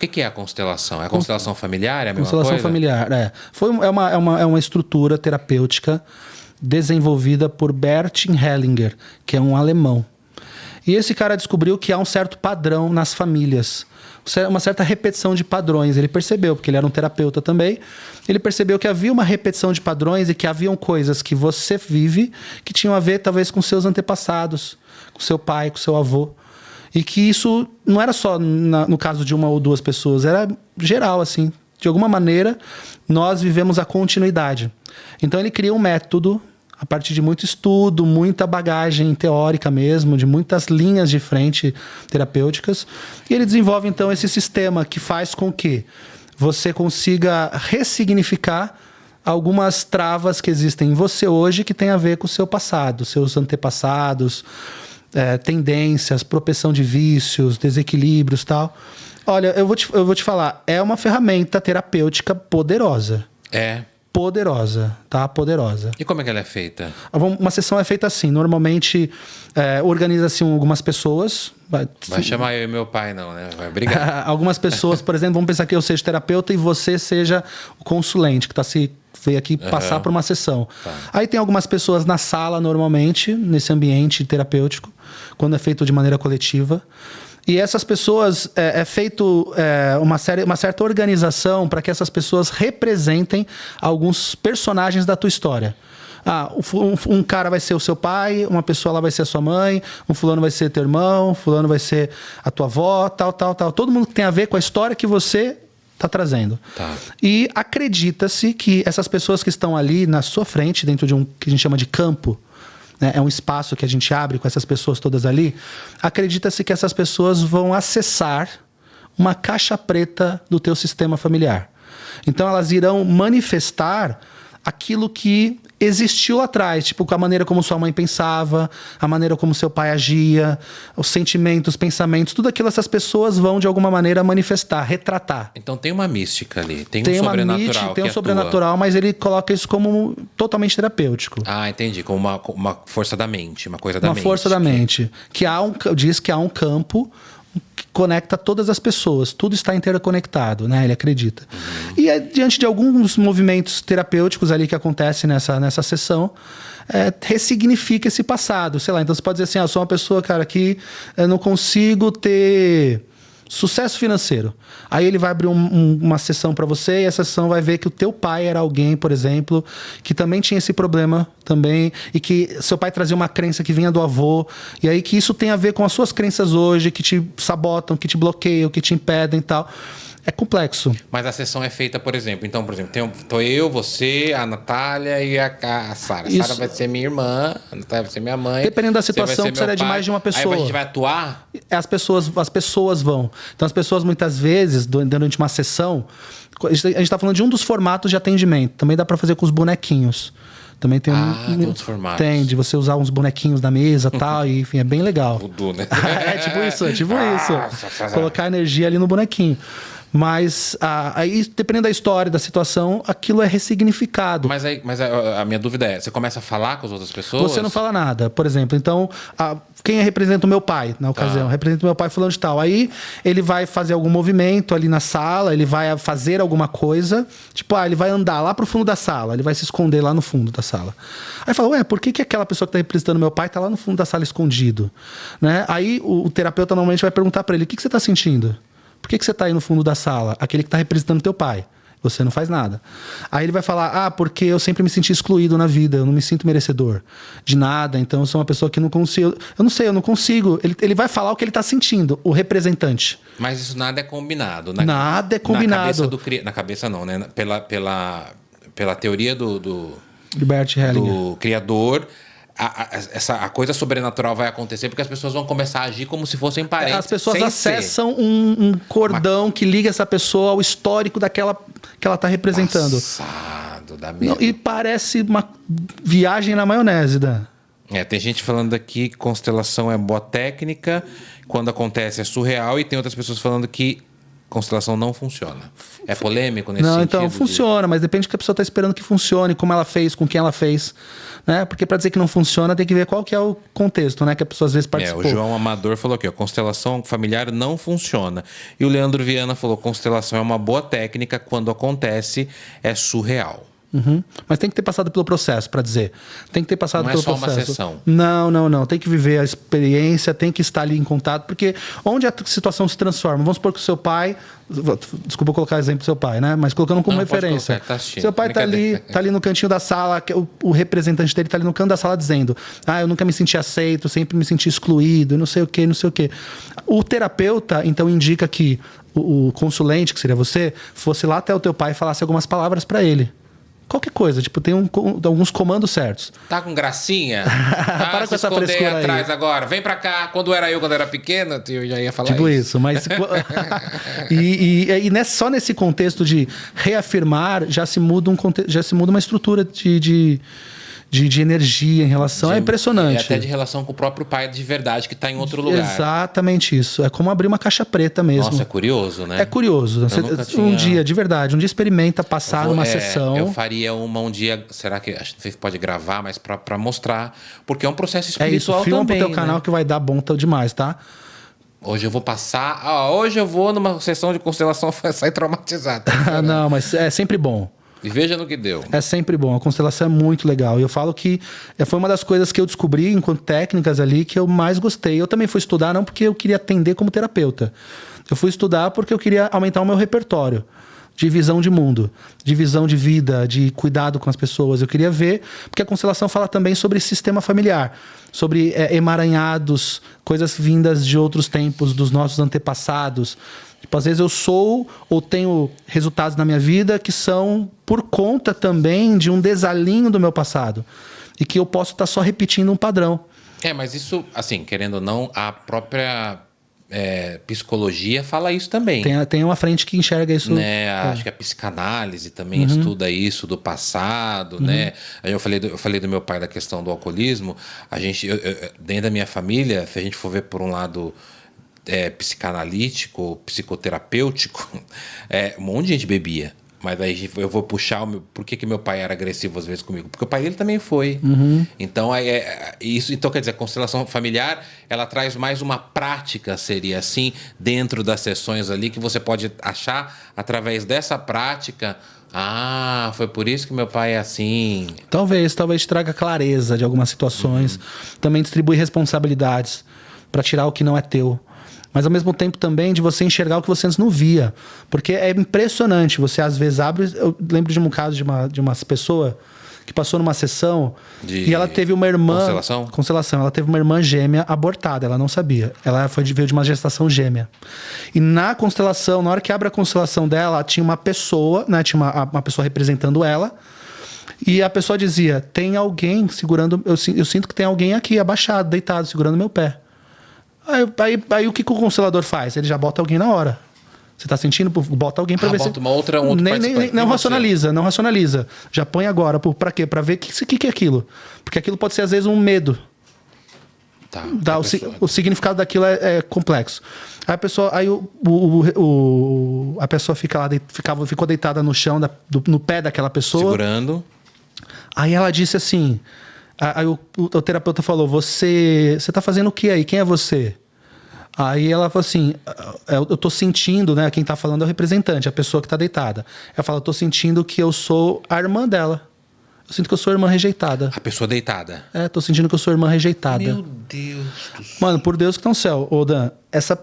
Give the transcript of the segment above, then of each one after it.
que é a constelação? É a constelação familiar? É a mesma Constelação coisa? familiar, é uma estrutura terapêutica desenvolvida por Bert Hellinger, que é um alemão. E esse cara descobriu que há um certo padrão nas famílias, uma certa repetição de padrões. Ele percebeu, porque ele era um terapeuta também, ele percebeu que havia uma repetição de padrões e que haviam coisas que você vive que tinham a ver talvez com seus antepassados, com seu pai, com seu avô. E que isso não era só no caso de uma ou duas pessoas, era geral, assim. De alguma maneira, nós vivemos a continuidade. Então ele cria um método, a partir de muito estudo, muita bagagem teórica mesmo, de muitas linhas de frente terapêuticas. E ele desenvolve, então, esse sistema que faz com que você consiga ressignificar algumas travas que existem em você hoje que tem a ver com o seu passado, seus antepassados, tendências, propensão de vícios, desequilíbrios e tal. Olha, eu vou te falar, é uma ferramenta terapêutica poderosa. Poderosa, tá? Poderosa. E como é que ela é feita? Uma sessão é feita assim, normalmente organiza-se algumas pessoas. Vai chamar eu e meu pai não, né? Vai brigar. Algumas pessoas, por exemplo, vamos pensar que eu seja terapeuta e você seja o consulente, que veio aqui passar por uma sessão. Tá. Aí tem algumas pessoas na sala, normalmente, nesse ambiente terapêutico, quando é feito de maneira coletiva. E essas pessoas, é feito uma certa organização para que essas pessoas representem alguns personagens da tua história. Um cara vai ser o seu pai, uma pessoa lá vai ser a sua mãe, um fulano vai ser teu irmão, um fulano vai ser a tua avó, tal. Todo mundo que tem a ver com a história que você está trazendo. Tá. E acredita-se que essas pessoas que estão ali na sua frente, dentro de um que a gente chama de campo, né, é um espaço que a gente abre com essas pessoas todas ali, acredita-se que essas pessoas vão acessar uma caixa preta do teu sistema familiar. Então elas irão manifestar aquilo que existiu lá atrás, tipo a maneira como sua mãe pensava, a maneira como seu pai agia, os sentimentos, os pensamentos, tudo aquilo essas pessoas vão de alguma maneira manifestar, retratar. Então tem uma mística ali, tem um uma sobrenatural mística, tem um que sobrenatural, mas ele coloca isso como totalmente terapêutico. Entendi, como uma força da mente, uma coisa da mente. Uma força da mente. Diz que há um campo que conecta todas as pessoas. Tudo está interconectado, né? Ele acredita. E diante de alguns movimentos terapêuticos ali que acontecem nessa sessão, ressignifica esse passado. Sei lá, então você pode dizer assim, eu sou uma pessoa, cara, que eu não consigo ter sucesso financeiro. Aí ele vai abrir uma sessão para você e essa sessão vai ver que o teu pai era alguém, por exemplo, que também tinha esse problema também e que seu pai trazia uma crença que vinha do avô e aí que isso tem a ver com as suas crenças hoje, que te sabotam, que te bloqueiam, que te impedem e tal. É complexo. Mas a sessão é feita, por exemplo, tô eu, você, a Natália e a Sara. A Sara vai ser minha irmã, a Natália vai ser minha mãe. Dependendo da situação, precisaria de mais de uma pessoa. Aí a gente vai atuar? As pessoas vão. Então as pessoas muitas vezes, durante uma sessão, a gente está falando de um dos formatos de atendimento. Também dá para fazer com os bonequinhos. Também tem tem outros formatos. Tem, de você usar uns bonequinhos na mesa e tal, e enfim, é bem legal. Voodoo, né? É tipo isso. Colocar energia ali no bonequinho. Mas aí, dependendo da história, da situação, aquilo é ressignificado. Mas a minha dúvida é, você começa a falar com as outras pessoas? Você não fala nada. Por exemplo, então, quem representa o meu pai, na ocasião? Representa o meu pai fulano de tal. Aí ele vai fazer algum movimento ali na sala, ele vai fazer alguma coisa. Tipo, ele vai andar lá pro fundo da sala, ele vai se esconder lá no fundo da sala. Aí fala, por que aquela pessoa que tá representando meu pai tá lá no fundo da sala escondido? Né? Aí o terapeuta normalmente vai perguntar para ele, o que você tá sentindo? Por que você está aí no fundo da sala? Aquele que está representando teu pai. Você não faz nada. Aí ele vai falar, porque eu sempre me senti excluído na vida, eu não me sinto merecedor de nada, então eu sou uma pessoa que não consigo... Eu não consigo. Ele vai falar o que ele está sentindo, o representante. Mas isso nada é combinado. Nada é combinado. Na cabeça não, né? Pela teoria do Bert Hellinger. Do criador... A coisa sobrenatural vai acontecer porque as pessoas vão começar a agir como se fossem parentes. As pessoas acessam um cordão que liga essa pessoa ao histórico daquela que ela está representando. Passado, da mesma. E parece uma viagem na maionese, Dan. Tem gente falando aqui que constelação é boa técnica, quando acontece é surreal, e tem outras pessoas falando que constelação não funciona. É polêmico nesse Não, sentido? então funciona, mas depende do que a pessoa está esperando que funcione, como ela fez, com quem ela fez, né? Porque para dizer que não funciona, tem que ver qual que é o contexto, né? Que a pessoa às vezes participou. O João Amador falou aqui, ó, constelação familiar não funciona. E o Leandro Viana falou, constelação é uma boa técnica, quando acontece é surreal. Uhum. Mas tem que ter passado pelo processo, para dizer. Tem que ter passado pelo processo. Não é só uma sessão. Não. Tem que viver a experiência, tem que estar ali em contato, porque onde a situação se transforma? Vamos supor que o seu pai... Desculpa colocar exemplo do seu pai, né? Mas colocando como referência. Colocar, tá seu pai tá ali no cantinho da sala, o representante dele tá ali no canto da sala dizendo: eu nunca me senti aceito, sempre me senti excluído, não sei o quê. O terapeuta, então, indica que o consulente, que seria você, fosse lá até o teu pai e falasse algumas palavras para ele. Qualquer coisa, tipo, tem alguns comandos certos. Tá com gracinha? Para com essa frescura aí. Atrás agora. Vem pra cá. Quando era pequena, eu já ia falar tipo isso. Mas só nesse contexto de reafirmar, já se muda uma estrutura de energia em relação. É impressionante. E até de relação com o próprio pai de verdade, que está em outro lugar. Exatamente isso. É como abrir uma caixa preta mesmo. Nossa, é curioso, né? É curioso. Um dia, de verdade, experimenta passar numa sessão. Eu faria um dia, será que, acho que não sei se pode gravar, mas para mostrar, porque é um processo espiritual filma também, pro teu canal, que vai dar bom demais, tá? Hoje eu vou passar, hoje eu vou numa sessão de constelação sair traumatizado. Não, mas é sempre bom. E veja no que deu. É sempre bom. A constelação é muito legal. E eu falo que foi uma das coisas que eu descobri enquanto técnicas ali que eu mais gostei. Eu também fui estudar não porque eu queria atender como terapeuta. Eu fui estudar porque eu queria aumentar o meu repertório de visão de mundo, de visão de vida, de cuidado com as pessoas. Eu queria ver, porque a constelação fala também sobre sistema familiar, sobre emaranhados, coisas vindas de outros tempos, dos nossos antepassados. Tipo, às vezes eu sou ou tenho resultados na minha vida que são por conta também de um desalinho do meu passado. E que eu posso estar só repetindo um padrão. Mas isso, assim, querendo ou não, a própria psicologia fala isso também. Tem uma frente que enxerga isso. Acho que a psicanálise também estuda isso do passado, né? Aí eu falei do meu pai da questão do alcoolismo. Dentro da minha família, se a gente for ver por um lado... psicanalítico, psicoterapêutico, um monte de gente bebia. Mas aí eu vou puxar por que meu pai era agressivo às vezes comigo? Porque o pai dele também foi. Então, então, quer dizer, a constelação familiar, ela traz mais uma prática, seria assim, dentro das sessões ali, que você pode achar, através dessa prática, foi por isso que meu pai é assim. Talvez traga clareza de algumas situações. Também distribui responsabilidades para tirar o que não é teu. Mas ao mesmo tempo também de você enxergar o que você antes não via. Porque é impressionante. Você às vezes abre... Eu lembro de um caso de uma pessoa que passou numa sessão e ela teve uma irmã... Constelação. Ela teve uma irmã gêmea abortada. Ela não sabia. Ela veio de uma gestação gêmea. E na constelação, na hora que abre a constelação dela, tinha uma pessoa, né? Tinha uma pessoa representando ela. E a pessoa dizia, tem alguém segurando... Eu sinto que tem alguém aqui abaixado, deitado, segurando meu pé. Aí o que o constelador faz? Ele já bota alguém na hora. Você tá sentindo? Bota alguém pra ver bota se... um outro não racionaliza. Já põe agora. Pra quê? Pra ver o que é aquilo. Porque aquilo pode ser, às vezes, um medo. Tá. O significado daquilo é complexo. Aí a pessoa... a pessoa ficou deitada no chão, no pé daquela pessoa. Segurando. Aí ela disse assim... Aí o terapeuta falou, você tá fazendo o que aí? Quem é você? Aí ela falou assim, eu tô sentindo, né? Quem tá falando é o representante, a pessoa que tá deitada. Ela fala, eu tô sentindo que eu sou a irmã dela. Eu sinto que eu sou a irmã rejeitada. A pessoa deitada? Tô sentindo que eu sou a irmã rejeitada. Meu Deus do céu. Mano, por Deus que tá no céu. Ô Dan, essa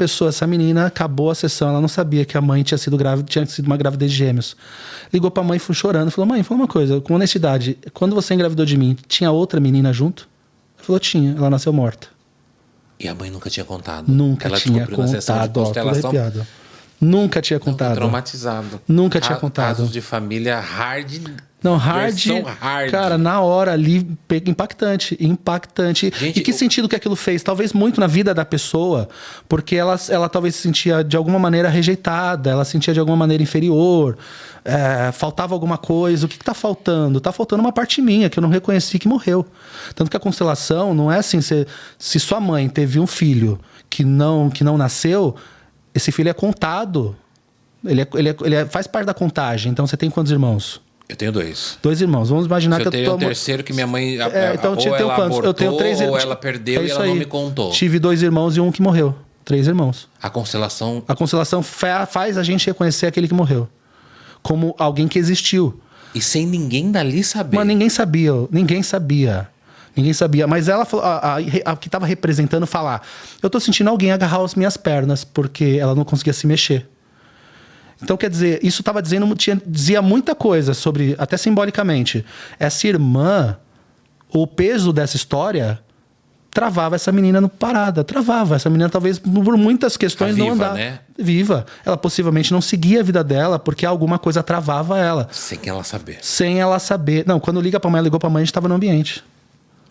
menina acabou a sessão, ela não sabia que a mãe tinha sido uma gravidez de gêmeos. Ligou pra mãe, foi chorando, falou, mãe, fala uma coisa, com honestidade, quando você engravidou de mim, tinha outra menina junto? Ela falou, tinha, ela nasceu morta. E a mãe nunca tinha contado? Nunca tinha contado, Nunca tinha contado. Traumatizado. Nunca tinha contado. Casos de família hard. Não, hard. Cara, na hora ali, impactante. Gente, e que sentido que aquilo fez? Talvez muito na vida da pessoa, porque ela talvez se sentia de alguma maneira rejeitada, ela se sentia de alguma maneira inferior, faltava alguma coisa. O que tá faltando? Tá faltando uma parte minha que eu não reconheci que morreu. Tanto que a constelação não é assim, se sua mãe teve um filho que não nasceu, esse filho é contado Faz parte da contagem. Então, você tem quantos irmãos? Eu tenho 2. 2 irmãos. Vamos imaginar Se que eu tenho o terceiro que minha mãe então, ou ela abortou, eu tenho 3 ou ela perdeu e ela não me contou. Tive 2 irmãos e um que morreu. 3 irmãos. A constelação faz a gente reconhecer aquele que morreu como alguém que existiu. E sem ninguém dali saber. Mas ninguém sabia. Mas ela falou, a que estava representando falar: eu tô sentindo alguém agarrar as minhas pernas, porque ela não conseguia se mexer. Então, quer dizer, isso estava dizia muita coisa sobre, até simbolicamente, essa irmã, o peso dessa história travava essa menina parada. Travava. Essa menina, talvez, por muitas questões, não andava. Né? Viva. Ela possivelmente não seguia a vida dela porque alguma coisa travava ela. Sem ela saber. Não, quando ligou pra mãe, a gente estava no ambiente.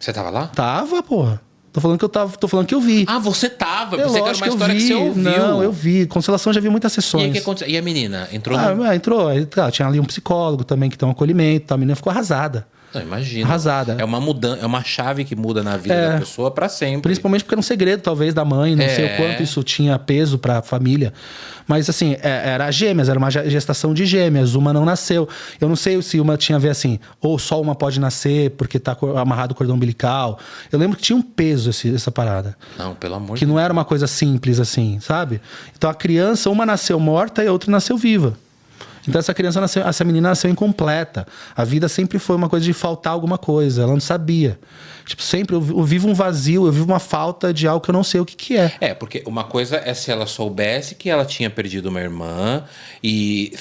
Você tava lá? Tava, porra. Tô falando que eu vi. Ah, você tava. Eu pensei que era uma história que você ouviu. Não, eu vi. Constelação, já vi muitas sessões. E aí, o que aconteceu? E a menina? Entrou entrou. Tinha ali um psicólogo também que tem um acolhimento. A menina ficou arrasada. Não, imagina. Arrasada. É uma mudança, é uma chave que muda na vida da pessoa pra sempre. Principalmente porque era um segredo, talvez, da mãe. Não sei o quanto isso tinha peso pra família. Mas, assim, era gêmeas. Era uma gestação de gêmeas. Uma não nasceu. Eu não sei se uma tinha a ver, assim, ou só uma pode nascer porque tá amarrado o cordão umbilical. Eu lembro que tinha um peso essa parada. Não, pelo amor de Deus. Que não era uma coisa simples, assim, sabe? Então, a criança, uma nasceu morta e a outra nasceu viva. Então essa menina nasceu incompleta. A vida sempre foi uma coisa de faltar alguma coisa. Ela não sabia. Tipo, sempre eu vivo um vazio, eu vivo uma falta de algo que eu não sei o que é. Porque uma coisa é se ela soubesse que ela tinha perdido uma irmã e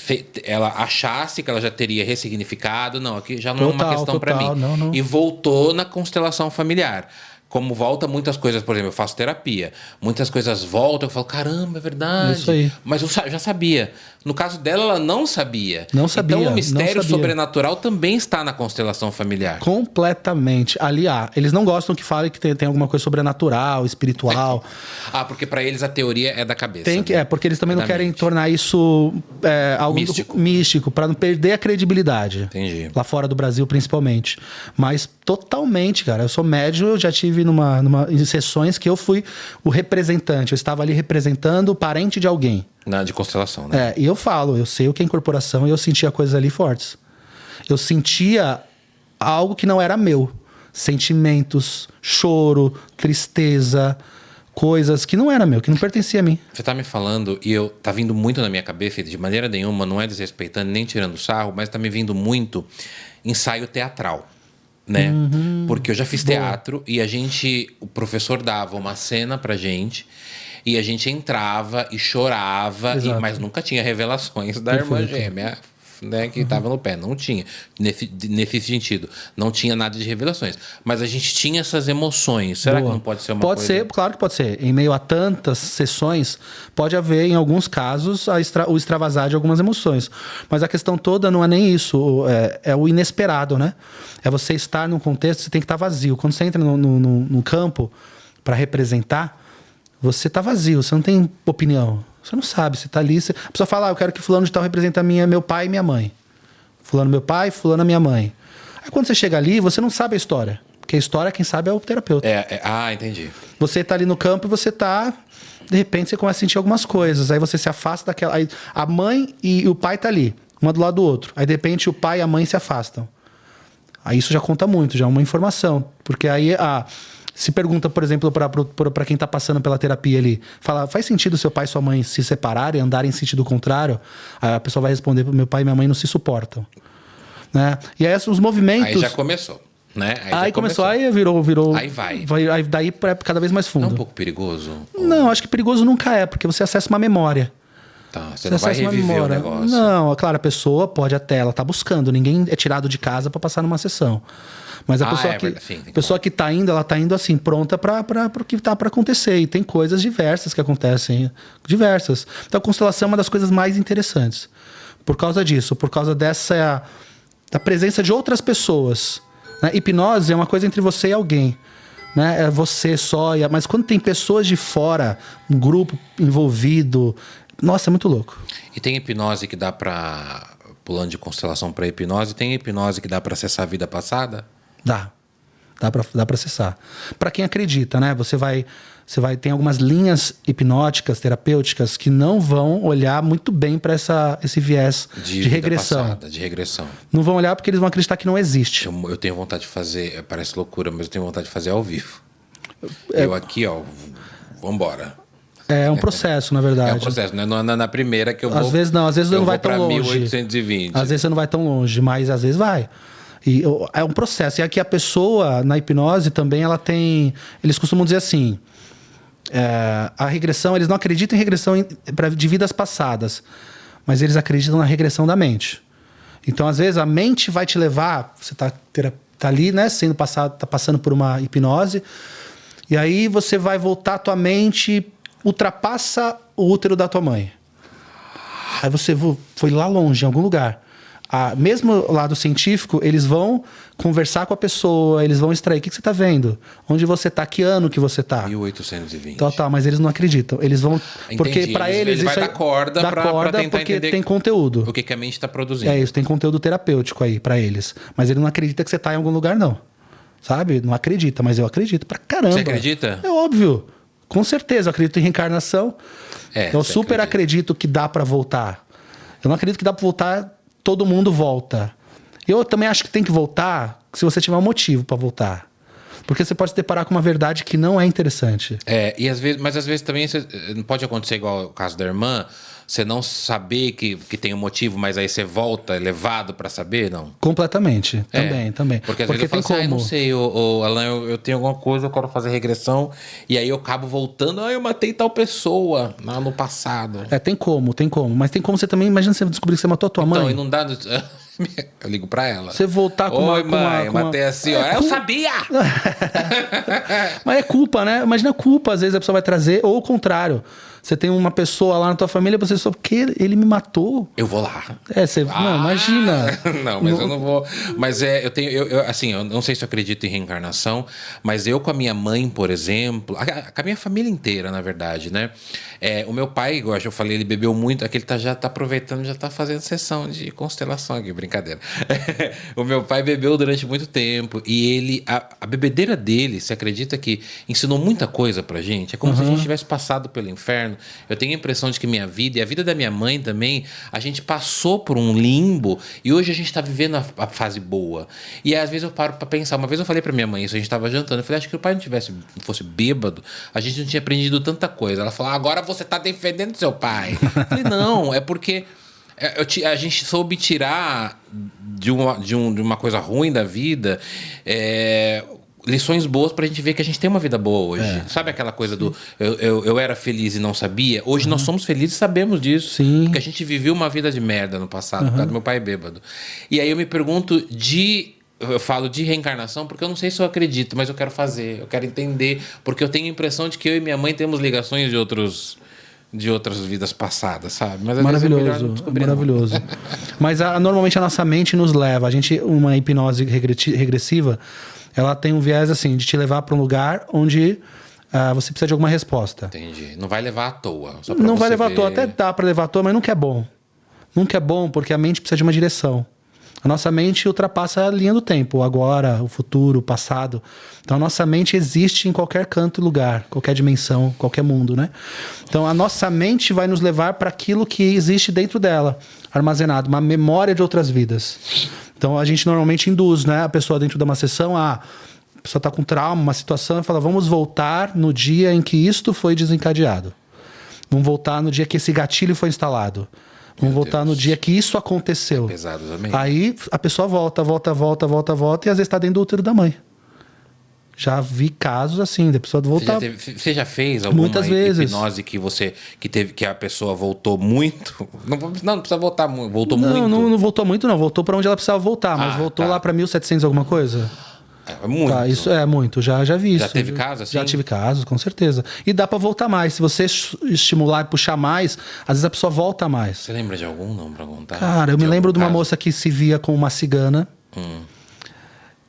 ela achasse que ela já teria ressignificado. Não, aqui já não é uma questão para mim. Não. E voltou na constelação familiar. Como volta muitas coisas, por exemplo, eu faço terapia. Muitas coisas voltam, eu falo, caramba, é verdade. Isso aí. Mas eu já sabia. No caso dela, ela não sabia. Não sabia. Então o mistério sobrenatural também está na constelação familiar. Completamente. Ali eles não gostam que fale que tem alguma coisa sobrenatural, espiritual. Porque para eles a teoria é da cabeça. Porque eles também não querem tornar isso algo místico, para não perder a credibilidade. Entendi. Lá fora do Brasil, principalmente. Mas totalmente, cara. Eu sou médium, eu já tive em sessões que eu fui o representante. Eu estava ali representando o parente de alguém. De constelação, né? E eu sei o que é incorporação e eu sentia coisas ali fortes. Eu sentia algo que não era meu. Sentimentos, choro, tristeza, coisas que não era meu, que não pertencia a mim. Você tá me falando e tá vindo muito na minha cabeça, e de maneira nenhuma, não é desrespeitando nem tirando sarro, mas tá me vindo muito ensaio teatral. Né? Porque eu já fiz teatro e o professor dava uma cena pra gente e a gente entrava e chorava, mas nunca tinha revelações da irmã gêmea, né, que estava no pé. Não tinha, nesse sentido. Não tinha nada de revelações. Mas a gente tinha essas emoções. Será que não pode ser uma coisa? Pode ser, claro que pode ser. Em meio a tantas sessões, pode haver, em alguns casos, o extravasar de algumas emoções. Mas a questão toda não é nem isso. É o inesperado, né? É você estar num contexto, você tem que estar vazio. Quando você entra no campo para representar, você está vazio, você não tem opinião. Você não sabe, você está ali... A pessoa fala, eu quero que fulano de tal represente meu pai e minha mãe. Fulano meu pai, fulano minha mãe. Aí quando você chega ali, você não sabe a história. Porque a história, quem sabe, é o terapeuta. Entendi. Você está ali no campo e você está... De repente, você começa a sentir algumas coisas. Aí você se afasta daquela... Aí a mãe e o pai tá ali, uma do lado do outro. Aí, de repente, o pai e a mãe se afastam. Aí isso já conta muito, já é uma informação. Porque aí se pergunta, por exemplo, para quem está passando pela terapia ali, fala, faz sentido seu pai e sua mãe se separarem, andarem em sentido contrário? Aí a pessoa vai responder, meu pai e minha mãe não se suportam. Né? E aí os movimentos... Aí já começou. Né? Aí começou, aí virou... Aí vai. Aí daí é cada vez mais fundo. Não é um pouco perigoso? Não, acho que perigoso nunca é, porque você acessa uma memória. Tá, você não vai reviver o negócio. Não, claro, a pessoa pode até, ela tá buscando. Ninguém é tirado de casa para passar numa sessão. Mas a pessoa que tá indo, ela tá indo assim, pronta para o que tá para acontecer. E tem coisas diversas que acontecem. Diversas. Então a constelação é uma das coisas mais interessantes. Por causa disso, por causa da presença de outras pessoas. Né? Hipnose é uma coisa entre você e alguém. Né? É você só. Mas quando tem pessoas de fora, um grupo envolvido... Nossa, é muito louco. E tem hipnose que dá pra... Pulando de constelação pra hipnose, tem hipnose que dá pra acessar a vida passada? Dá pra acessar. Pra quem acredita, né? Você vai Tem algumas linhas hipnóticas, terapêuticas, que não vão olhar muito bem para esse viés de regressão. De regressão. Não vão olhar porque eles vão acreditar que não existe. Eu tenho vontade de fazer, parece loucura, mas eu tenho vontade de fazer ao vivo. Eu aqui, ó, vambora. É um processo, na verdade. É um processo, não é na primeira que eu vou... Às vezes não, às vezes não vai tão longe. 1820. Às vezes você não vai tão longe, mas às vezes vai. E é um processo. E aqui a pessoa, na hipnose também, ela tem... Eles costumam dizer assim... a regressão, eles não acreditam em regressão de vidas passadas, mas eles acreditam na regressão da mente. Então, às vezes, a mente vai te levar, você tá ali, né, tá passando por uma hipnose, e aí você vai voltar, tua mente ultrapassa o útero da tua mãe. Aí você foi lá longe, em algum lugar. Mesmo lado científico, eles vão conversar com a pessoa, eles vão extrair. O que você está vendo? Onde você está? Que ano que você está? 1820. Tá, mas eles não acreditam. Eles vão... Entendi. Porque para eles... Ele vai dar corda para tentar porque entender tem conteúdo. O que a mente está produzindo. É isso, tem conteúdo terapêutico aí para eles. Mas ele não acredita que você está em algum lugar, não. Sabe? Não acredita, mas eu acredito pra caramba. Você acredita? É óbvio. Com certeza, eu acredito em reencarnação. Eu super acredito que dá para voltar. Eu não acredito que dá para voltar... Todo mundo volta. Eu também acho que tem que voltar se você tiver um motivo para voltar. Porque você pode se deparar com uma verdade que não é interessante. Mas às vezes também não pode acontecer igual o caso da irmã, você não saber que tem um motivo, mas aí você volta levado para saber, não? Completamente. Também. Porque às vezes eu falo assim, não sei, Alan, eu tenho alguma coisa, eu quero fazer regressão, e aí eu acabo voltando, eu matei tal pessoa lá no passado. Tem como. Mas tem como você também, imagina você descobrir que você matou a tua mãe. Então, e não dá... Eu ligo pra ela. Você voltar com Oi, mãe, eu matei assim, ó. Eu sabia! Mas é culpa, né? Imagina a culpa, às vezes a pessoa vai trazer, ou o contrário. Você tem uma pessoa lá na tua família, você só porque ele me matou. Eu vou lá. Não, imagina. Não, mas eu não vou. Mas eu não sei se eu acredito em reencarnação, mas eu com a minha mãe, por exemplo, com a minha família inteira, na verdade, né? O meu pai, igual eu falei, ele bebeu muito, aqui ele já tá aproveitando, já tá fazendo sessão de constelação aqui, brincadeira. O meu pai bebeu durante muito tempo e a bebedeira dele, você acredita que ensinou muita coisa pra gente? É como se a gente tivesse passado pelo inferno. Eu tenho a impressão de que minha vida e a vida da minha mãe também, a gente passou por um limbo e hoje a gente tá vivendo a fase boa. E às vezes eu paro pra pensar, uma vez eu falei pra minha mãe isso, a gente tava jantando, eu falei, acho que o pai não fosse bêbado, a gente não tinha aprendido tanta coisa. Ela falou, agora você tá defendendo seu pai. Eu falei, não, é porque a gente soube tirar de uma coisa ruim da vida lições boas pra gente ver que a gente tem uma vida boa hoje. Sabe aquela coisa do eu era feliz e não sabia? Hoje nós somos felizes e sabemos disso. Sim. Porque a gente viveu uma vida de merda no passado, por causa do meu pai bêbado. E aí eu me pergunto eu falo de reencarnação porque eu não sei se eu acredito, mas eu quero fazer, eu quero entender, porque eu tenho a impressão de que eu e minha mãe temos ligações de outras vidas passadas, sabe? Mas maravilhoso. Mas normalmente a nossa mente nos leva, uma hipnose regressiva, ela tem um viés assim, de te levar para um lugar onde você precisa de alguma resposta. Entendi. Não vai levar à toa. Não vai levar à toa, até dá para levar à toa, mas nunca é bom. Nunca é bom porque a mente precisa de uma direção. A nossa mente ultrapassa a linha do tempo, o agora, o futuro, o passado. Então a nossa mente existe em qualquer canto e lugar, qualquer dimensão, qualquer mundo, né? Então a nossa mente vai nos levar para aquilo que existe dentro dela, armazenado, uma memória de outras vidas. Então a gente normalmente induz, né, a pessoa dentro de uma sessão, a pessoa está com trauma, uma situação, e fala, vamos voltar no dia em que isto foi desencadeado. Vamos voltar no dia que esse gatilho foi instalado. Vamos voltar no dia que isso aconteceu. É pesado também. Aí a pessoa volta e às vezes está dentro do útero da mãe. Já vi casos assim, da pessoa voltar. Você já fez alguma muitas vezes hipnose que a pessoa voltou muito? Não precisa voltar muito, voltou muito. Não voltou muito, não. Voltou para onde ela precisava voltar, mas voltou lá para 1700 alguma coisa. É muito. Tá, isso é muito, já vi isso. Já teve casos assim? Já tive casos, com certeza. E dá pra voltar mais. Se você estimular e puxar mais, às vezes a pessoa volta mais. Você lembra de algum, não, pra contar? Cara, eu me lembro de uma moça que se via com uma cigana.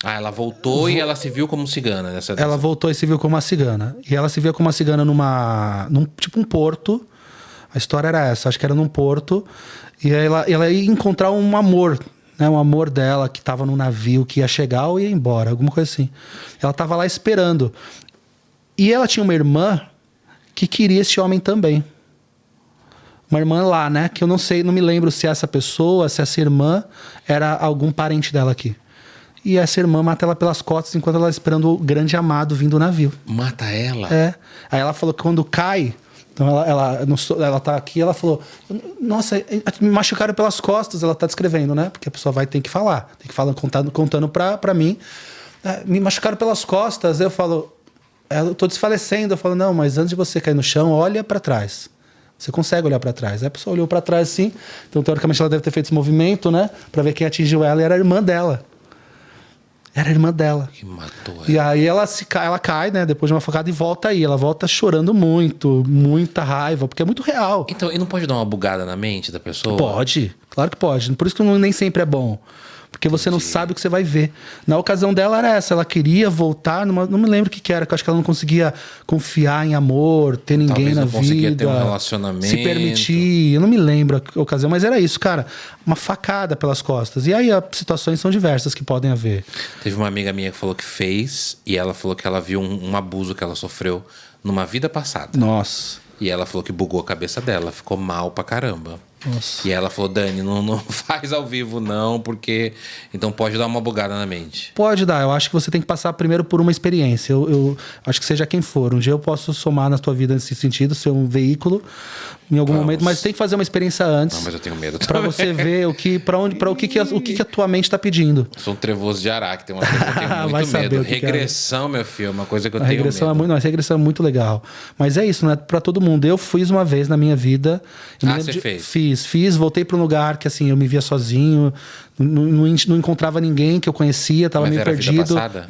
Ela voltou e ela se viu como cigana. Ela voltou e se viu como uma cigana. E ela se via como uma cigana num tipo um porto. A história era essa, acho que era num porto. E aí ela ia encontrar um amor, né, um amor dela que estava num navio que ia chegar ou ia embora, alguma coisa assim. Ela estava lá esperando. E ela tinha uma irmã que queria esse homem também. Uma irmã lá, né? Que eu não sei, não me lembro se essa pessoa, se essa irmã era algum parente dela aqui. E essa irmã mata ela pelas costas enquanto ela esperando o grande amado vindo do navio. Mata ela? É. Aí ela falou que quando cai, então ela tá aqui, ela falou, nossa, me machucaram pelas costas, ela tá descrevendo, né? Porque a pessoa vai ter que falar, contando pra mim. Me machucaram pelas costas, eu falo, eu tô desfalecendo, eu falo, não, mas antes de você cair no chão, olha pra trás. Você consegue olhar pra trás. Aí a pessoa olhou pra trás assim, então teoricamente ela deve ter feito esse movimento, né? Pra ver quem atingiu ela, e era a irmã dela. Era a irmã dela. Que matou ela. E aí ela cai, né? Depois de uma facada e volta aí. Ela volta chorando muito, muita raiva, porque é muito real. Então, e não pode dar uma bugada na mente da pessoa? Pode, claro que pode. Por isso que nem sempre é bom. Porque você não sabe o que você vai ver. Na ocasião dela era essa. Ela queria voltar não me lembro o que era. Que eu acho que ela não conseguia confiar em amor, ter ninguém Talvez na não conseguia vida. ter um relacionamento. Se permitir. Eu não me lembro a ocasião, mas era isso, cara. Uma facada pelas costas. E aí as situações são diversas que podem haver. Teve uma amiga minha que falou que fez. E ela falou que ela viu um abuso que ela sofreu numa vida passada. Nossa. E ela falou que bugou a cabeça dela. Ficou mal pra caramba. Nossa. E ela falou, Dani, não faz ao vivo não, porque então pode dar uma bugada na mente. Pode dar, eu acho que você tem que passar primeiro por uma experiência. Eu acho que seja quem for. Um dia eu posso somar na tua vida nesse sentido, ser um veículo em algum momento, mas tem que fazer uma experiência antes. Não, mas eu tenho medo pra também. você ver o que a tua mente tá pedindo. Eu sou um trevoso de Araque, tem uma coisa que eu tenho muito Vai saber medo. o que Regressão, meu filho, é uma coisa que eu A tenho regressão medo. a regressão é muito legal. Mas é isso, né? Pra todo mundo. Eu fiz uma vez na minha vida. Você fez? Fiz, voltei pra um lugar que assim, eu me via sozinho, não encontrava ninguém que eu conhecia, tava Mas meio era perdido. vida passada?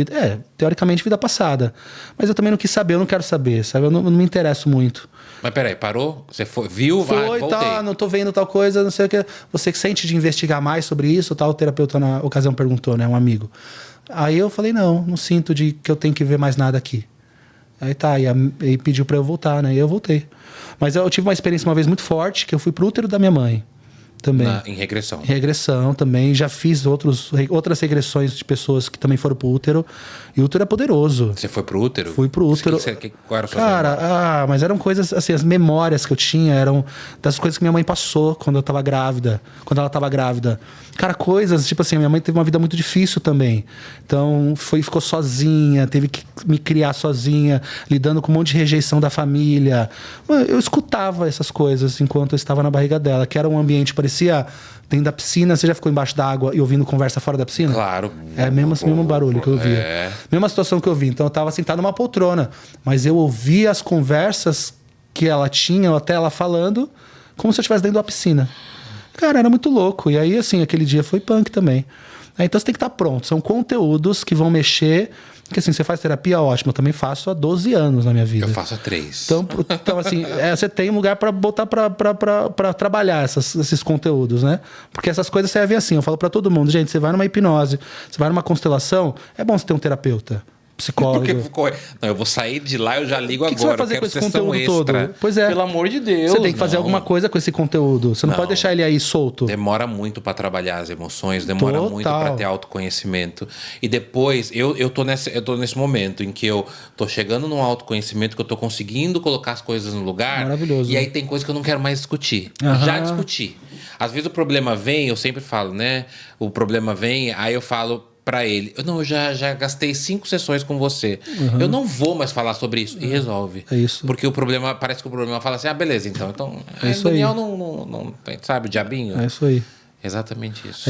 Teoricamente vida passada. Mas eu também não quis saber, eu não quero saber, sabe? Eu não me interesso muito. Mas peraí, parou? Você viu? Foi, voltei. tá, não tô vendo tal coisa, não sei o que. Você sente de investigar mais sobre isso, tal? O terapeuta na ocasião perguntou, né? Um amigo. Aí eu falei, não sinto de que eu tenho que ver mais nada aqui. Aí tá, e pediu pra eu voltar, né? E eu voltei. Mas eu tive uma experiência uma vez muito forte, que eu fui pro útero da minha mãe. Também. Em regressão. Regressão também. Já fiz outras regressões de pessoas que também foram pro útero. E o útero é poderoso. Você foi pro útero? Fui pro útero. Qual era a sua Cara, mas eram coisas assim, as memórias que eu tinha eram das coisas que minha mãe passou quando eu tava grávida. Quando ela tava grávida. Cara, coisas, tipo assim, minha mãe teve uma vida muito difícil também. Então, ficou sozinha, teve que me criar sozinha, lidando com um monte de rejeição da família. Mano, eu escutava essas coisas enquanto eu estava na barriga dela, que era um ambiente, parecia dentro da piscina. Você já ficou embaixo da água e ouvindo conversa fora da piscina? Claro. É mesmo barulho que eu ouvia. Mesma situação que eu vi. Então eu tava sentado numa poltrona, mas eu ouvia as conversas que ela tinha, ou até ela falando, como se eu estivesse dentro da piscina. Cara, era muito louco. E aí, assim, aquele dia foi punk também. Então você tem que estar pronto. São conteúdos que vão mexer. Porque assim, você faz terapia, ótimo. Eu também faço há 12 anos na minha vida. Eu faço há 3. Então assim, você tem um lugar para botar para trabalhar esses conteúdos, né? Porque essas coisas servem assim. Eu falo para todo mundo, gente, você vai numa hipnose, você vai numa constelação, é bom você ter um terapeuta, psicólogo. Não, eu vou sair de lá, eu já ligo O que agora. você vai fazer com esse conteúdo todo? Pois é. Pelo amor de Deus. Você tem que fazer alguma coisa com esse conteúdo. Você não pode deixar ele aí solto. Demora muito para trabalhar as emoções, demora muito para ter autoconhecimento. E depois, eu tô nesse momento em que eu tô chegando num autoconhecimento, que eu tô conseguindo colocar as coisas no lugar. Maravilhoso. E aí tem coisa que eu não quero mais discutir. Já discuti. Às vezes o problema vem, eu sempre falo, né? O problema vem, aí eu falo pra ele, eu já gastei 5 sessões com você. Eu não vou mais falar sobre isso. E resolve. É isso. Porque o problema, parece que o problema fala assim, beleza, então é isso Daniel aí. não sabe, o diabinho. É isso aí. Exatamente isso.